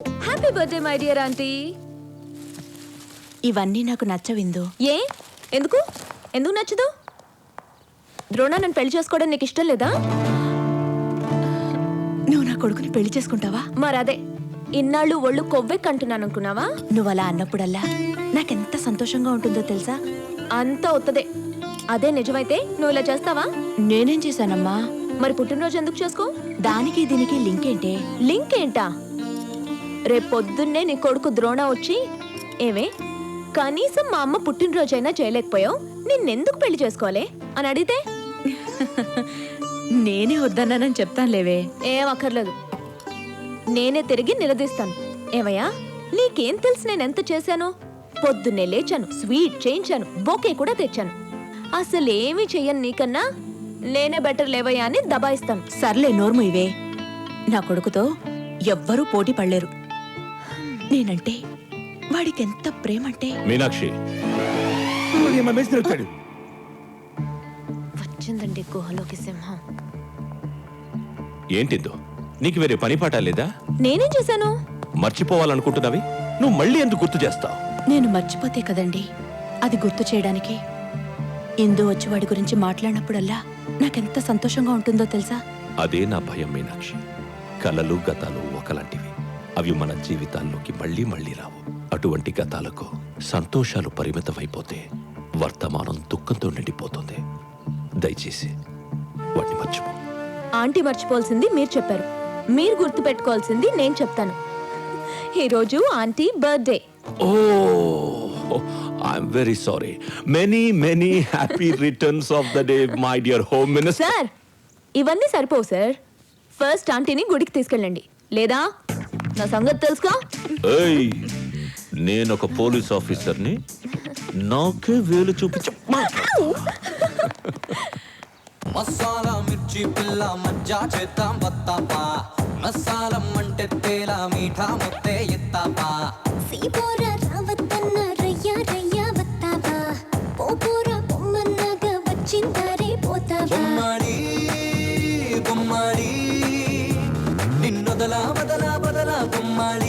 Happy birthday my dear aunty. ఇవన్నీ నాకు నచ్చవిందు. ఏ ఎందుకు ఎందుకు నచ్చదు? ద్రోణ నన్ను పెళ్లి చేసుకోవడం నీకు ఇష్టం లేదా? నువ్వు నా కొడుకుని పెళ్లి చేసుకుంటావా? మరదే ఇన్నాళ్ళు ఒళ్ళు కొవ్వెక్కంటున్నాను అనుకున్నావా? నువ్వు అలా అన్నప్పుడల్లా నాకెంత సంతోషంగా ఉంటుందో తెలుసా? అంత అవుతదే. అదే నిజమైతే నువ్వు ఇలా చేస్తావా? నేనేం చేశానమ్మా? మరి పుట్టినరోజు ఎందుకు చేసుకో? దానికి దీనికి లింక్ ఏంటే? లింక్ ఏంటా? రేపొద్దున్నే నీ కొడుకు ద్రోణ వచ్చి, ఏమే కనీసం మా అమ్మ పుట్టినరోజైనా చేయలేకపోయావు, నిన్నెందుకు పెళ్లి చేసుకోవాలి అని అడిగితే నేనే వద్దన్నానని చెప్తానులేవే. ఏం అక్కర్లేదు, నేనే తిరిగి నిలదీస్తాను. ఏమయ్యా నీకేం తెలుసు నేనెంత చేశాను? పొద్దున్నే లేచాను, స్వీట్ చేయించాను, బొకే కూడా తెచ్చాను. అసలేమీ చెయ్యను నీకన్నా నేనే బెటర్ లేవయ్యా అని దబాయిస్తాను. సర్లే నోర్ము ఇవే. నా కొడుకుతో ఎవ్వరూ పోటీ పడలేరు. నేనంటే వాడికెంత ప్రేమంటే. మీనాక్షి వచ్చిందండి గుహలోకి సింహం. ఏంటిదో నీకు వేరే పని పాట లేదా? నేనేం చేశాను? మర్చిపోవాలనుకుంటున్నావి నువ్వు మళ్ళీ ఎందుకు గుర్తు చేస్తావు? నేను మర్చిపోతే కదండి అది గుర్తు చేయడానికి. ఇందు వచ్చి వాడి గురించి మాట్లాడినప్పుడల్లా నాకెంత సంతోషంగా ఉంటుందో తెలుసా? అదే నా భయం మీనాక్షి. కలలు గతాలు ఒకలాంటివి. అవి మన జీవితాల్లోకి మళ్ళీ మళ్ళీ రావు. అటువంటి గతాలకు సంతోషాలు పరిమితమైపోతే వర్తమానం దుఃఖంతో నిండిపోతుంది. దయచేసి వాటిని మర్చిపో. ఆంటీ మర్చిపోవాల్సింది మీరు చెప్పారు, మీరు గుర్తు పెట్టుకోవాల్సింది నేను చెప్తాను. ఈరోజు aunty birthday. Oh I'm very sorry. Many happy returns of the day my dear home minister. Sir ఇవన్నీ సరిపోవు సార్. ఫస్ట్ ఆంటీని గుడికి తీసుకెళ్ళండి, లేదా నా సంగతి తెలుసుకో. ఏయ్, నేనొక పోలీస్ ఆఫీసర్ని, నాకే వేలు చూపించ. మసాలా మిర్చి పిల్ల మజ్జా చేద్దాం వత్తాపా. మసాలం అంటే తేలా మీఠా ముత్తే ఎత్తాపా. సీపోర రావత్తన్న రయ్య రయ్య వత్తావా. పోపోర బొమ్మన్నగా వచ్చిందారే పోతావా. గుమ్మడి గుమ్మడి నిన్నొదలా బదలా బదలా గుమ్మడి.